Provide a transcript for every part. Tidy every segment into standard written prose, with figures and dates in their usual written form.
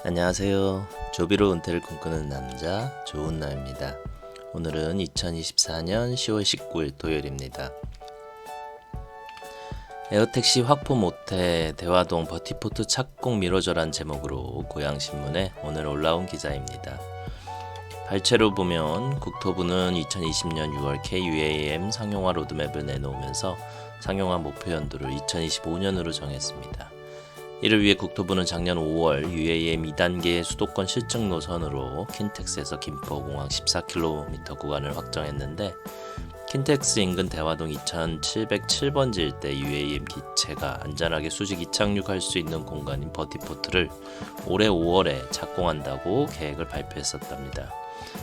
안녕하세요. 조비로 은퇴를 꿈꾸는 남자 조은나입니다. 오늘은 2024년 10월 19일 토요일입니다. 에어택시 확보 못해 대화동 버티포트 착공 미뤄져란 제목으로 고양신문에 오늘 올라온 기사입니다. 발췌로 보면 국토부는 2020년 6월 KUAM 상용화 로드맵을 내놓으면서 상용화 목표 연도를 2025년으로 정했습니다. 이를 위해 국토부는 작년 5월 UAM 2단계 수도권 실증 노선으로 킨텍스에서 김포공항 14km 구간을 확정했는데, 킨텍스 인근 대화동 2707번지 일대 UAM 기체가 안전하게 수직 이착륙할 수 있는 공간인 버티포트를 올해 5월에 착공한다고 계획을 발표했었답니다.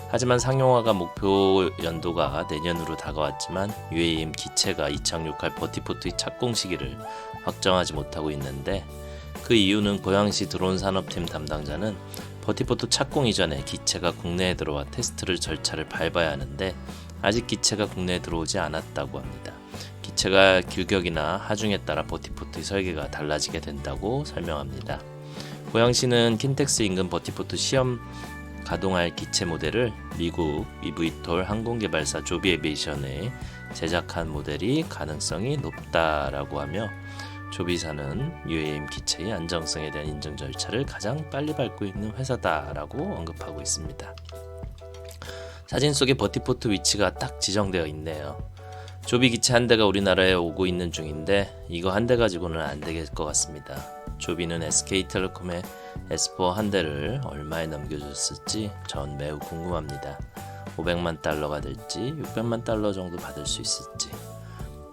하지만 상용화가 목표 연도가 내년으로 다가왔지만 UAM 기체가 이착륙할 버티포트의 착공 시기를 확정하지 못하고 있는데, 그 이유는 고양시 드론 산업팀 담당자는 버티포트 착공 이전에 기체가 국내에 들어와 테스트를 절차를 밟아야 하는데 아직 기체가 국내에 들어오지 않았다고 합니다. 기체가 길격이나 하중에 따라 버티포트의 설계가 달라지게 된다고 설명합니다. 고양시는 킨텍스 인근 버티포트 시험 가동할 기체 모델을 미국 이브이톨 항공개발사 조비 에비에이션에 제작한 모델이 가능성이 높다라고 하며, 조비사는 UAM 기체의 안정성에 대한 인증 절차를 가장 빨리 밟고 있는 회사다라고 언급하고 있습니다. 사진 속에 버티포트 위치가 딱 지정되어 있네요. 조비 기체 한 대가 우리나라에 오고 있는 중인데 이거 한 대 가지고는 안 되겠을 것 같습니다. 조비는 SK텔레콤의 S4 한 대를 얼마에 넘겨줬을지 전 매우 궁금합니다. 500만 달러가 될지 600만 달러 정도 받을 수 있을지.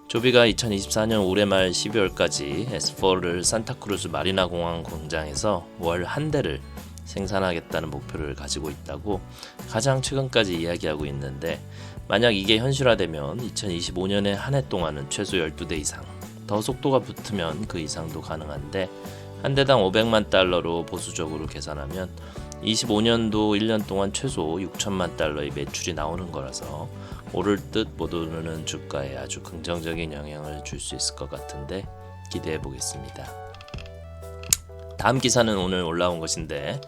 조비가 2024년 올해 말 12월까지 S4를 산타크루즈 마리나 공항 공장에서 월 한 대를 생산하겠다는 목표를 가지고 있다고 가장 최근까지 이야기하고 있는데, 만약 이게 현실화되면 2025년에 한 해 동안은 최소 12대 이상, 더 속도가 붙으면 그 이상도 가능한데, 한 대당 500만 달러로 보수적으로 계산하면 25년도 1년 동안 최소 6천만 달러의 매출이 나오는 거라서 오를 듯 못 오르는 주가에 아주 긍정적인 영향을 줄 수 있을 것 같은데 기대해 보겠습니다. 다음 기사는 오늘 올라온 것인데,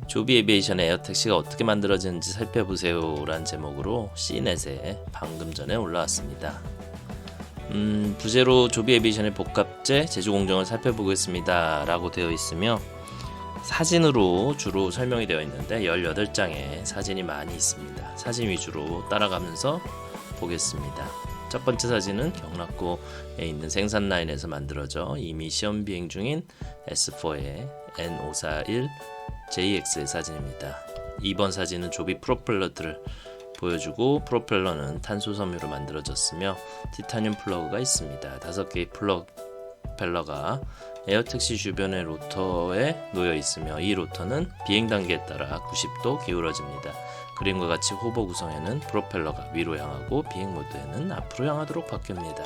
조비 에비에이션의 에어택시가 어떻게 만들어지는지 살펴보세요 라는 제목으로 C넷에 방금 전에 올라왔습니다. 부제로 조비 에비에이션의 복합재 제조 공정을 살펴보겠습니다 라고 되어 있으며, 사진으로 주로 설명이 되어 있는데 18장의 사진이 많이 있습니다. 사진 위주로 따라가면서 보겠습니다. 첫 번째 사진은 경락고에 있는 생산 라인에서 만들어져 이미 시험 비행 중인 S4의 N541JX의 사진입니다. 2번 사진은 조비 프로펠러들을 보여주고, 프로펠러는 탄소 섬유로 만들어졌으며 티타늄 플러그가 있습니다. 5개의 프로펠러가 에어택시 주변의 로터에 놓여 있으며, 이 로터는 비행 단계에 따라 90도 기울어집니다. 그림과 같이 호버 구성에는 프로펠러가 위로 향하고 비행 모드에는 앞으로 향하도록 바뀝니다.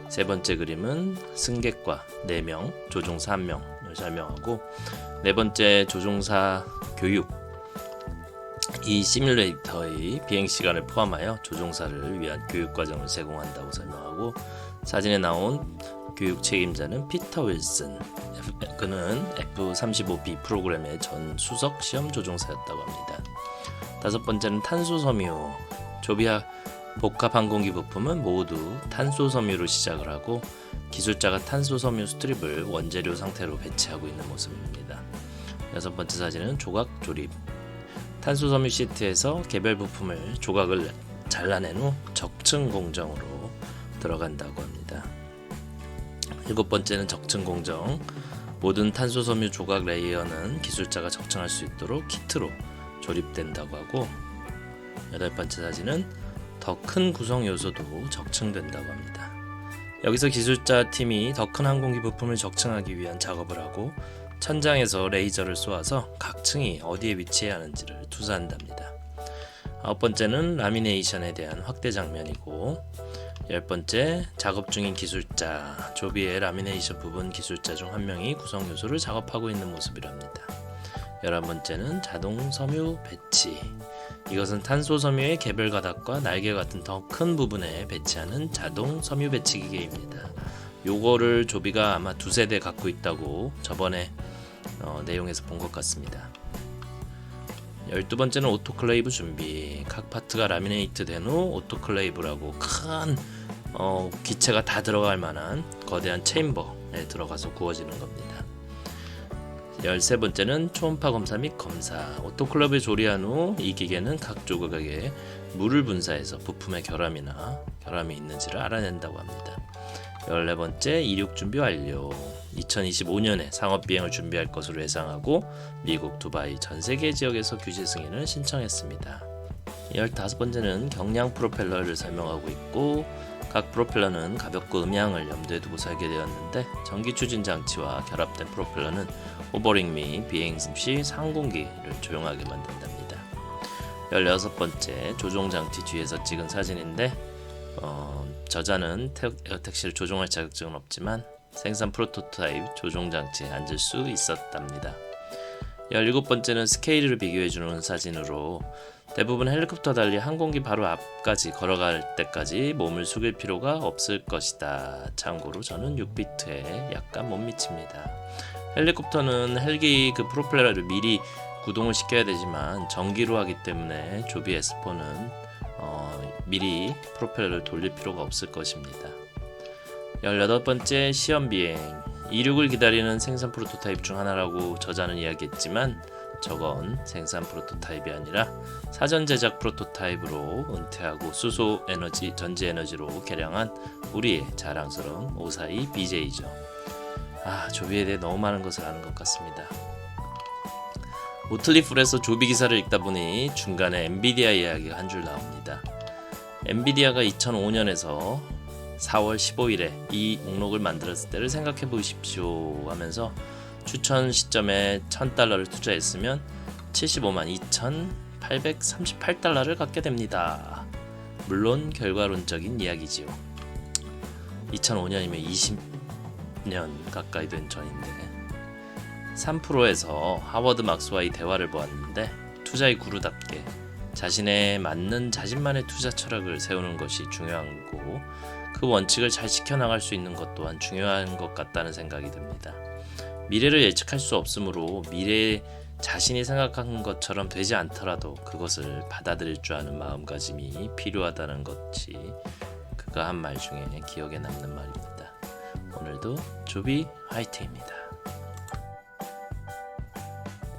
세 번째 그림은 승객과 4명, 조종사 1명을 설명하고, 네 번째 조종사 교육, 이 시뮬레이터의 비행 시간을 포함하여 조종사를 위한 교육 과정을 제공한다고 설명하고, 사진에 나온 교육 책임자는 피터 윌슨, 그는 F-35B 프로그램의 전 수석 시험 조종사였다고 합니다. 다섯 번째는 탄소 섬유. 조비아 복합 항공기 부품은 모두 탄소 섬유로 시작을 하고, 기술자가 탄소 섬유 스트립을 원재료 상태로 배치하고 있는 모습입니다. 여섯 번째 사진은 조각 조립. 탄소 섬유 시트에서 개별 부품을 조각을 잘라낸 후 적층 공정으로 들어간다고 합니다. 일곱 번째는 적층 공정. 모든 탄소 섬유 조각 레이어는 기술자가 적층할 수 있도록 키트로 조립된다고 하고, 여덟 번째 사진은 더 큰 구성 요소도 적층된다고 합니다. 여기서 기술자 팀이 더 큰 항공기 부품을 적층하기 위한 작업을 하고, 천장에서 레이저를 쏘아서 각 층이 어디에 위치해야 하는지를 투사한답니다. 아홉 번째는 라미네이션에 대한 확대 장면이고, 열 번째, 작업 중인 기술자. 조비의 라미네이션 부분 기술자 중 한 명이 구성 요소를 작업하고 있는 모습이랍니다. 11번째는 자동 섬유 배치. 이것은 탄소 섬유의 개별 가닥과 날개 같은 더 큰 부분에 배치하는 자동 섬유 배치 기계입니다. 요거를 조비가 아마 2세대 갖고 있다고 저번에 내용에서 본 것 같습니다. 12번째는 오토클레이브 준비. 각 파트가 라미네이트 된 후 오토클레이브라고 큰 기체가 다 들어갈 만한 거대한 체인버에 들어가서 구워지는 겁니다. 13번째는 초음파 검사 및 검사. 오토클레이브에 조리한 후 이 기계는 각 조각에 물을 분사해서 부품의 결함이 있는지를 알아낸다고 합니다. 14번째, 이륙 준비 완료. 2025년에 상업 비행을 준비할 것으로 예상하고 미국, 두바이 전 세계 지역에서 규제 승인을 신청했습니다. 15번째는 경량 프로펠러를 설명하고 있고 각 프로펠러는 가볍고 음향을 염두에 두고 설계되었는데 전기 추진 장치와 결합된 프로펠러는 호버링 및 비행 시 상공기를 조용하게 만든답니다. 16번째, 조종 장치 뒤에서 찍은 사진인데 저자는 택시를 조종할 자격증은 없지만 생산 프로토타입 조종 장치에 앉을 수 있었답니다. 17번째는 스케일을 비교해주는 사진으로 대부분 헬리콥터 달리 항공기 바로 앞까지 걸어갈 때까지 몸을 숙일 필요가 없을 것이다. 참고로 저는 6비트에 약간 못 미칩니다. 헬리콥터는 헬기 프로펠러를 미리 구동을 시켜야 되지만 전기로 하기 때문에 조비 S4는 미리 프로펠러를 돌릴 필요가 없을 것입니다. 18번째, 시험 비행. 이륙을 기다리는 생산 프로토타입 중 하나라고 저자는 이야기했지만 저건 생산 프로토타입이 아니라 사전 제작 프로토타입으로 은퇴하고 수소 에너지, 전지 에너지로 개량한 우리의 자랑스러운 542 BJ죠. 조비에 대해 너무 많은 것을 아는 것 같습니다. 모틀리풀에서 조비 기사를 읽다 보니 중간에 엔비디아 이야기가 한 줄 나옵니다. 엔비디아가 2005년에서 4월 15일에 이 목록을 만들었을 때를 생각해 보십시오 하면서 추천 시점에 $1000를 투자했으면 75만 2,838달러를 갖게 됩니다. 물론 결과론적인 이야기지요. 2005년이면 20년 가까이 된 전인데 3프로에서 하워드 막스와의 대화를 보았는데 투자의 구루답게 자신에 맞는 자신만의 투자 철학을 세우는 것이 중요한 거고 그 원칙을 잘 지켜나갈 수 있는 것 또한 중요한 것 같다는 생각이 듭니다. 미래를 예측할 수 없으므로 미래에 자신이 생각한 것처럼 되지 않더라도 그것을 받아들일 줄 아는 마음가짐이 필요하다는 것이 그가 한 말 중에 기억에 남는 말입니다. 오늘도 조비 화이팅입니다.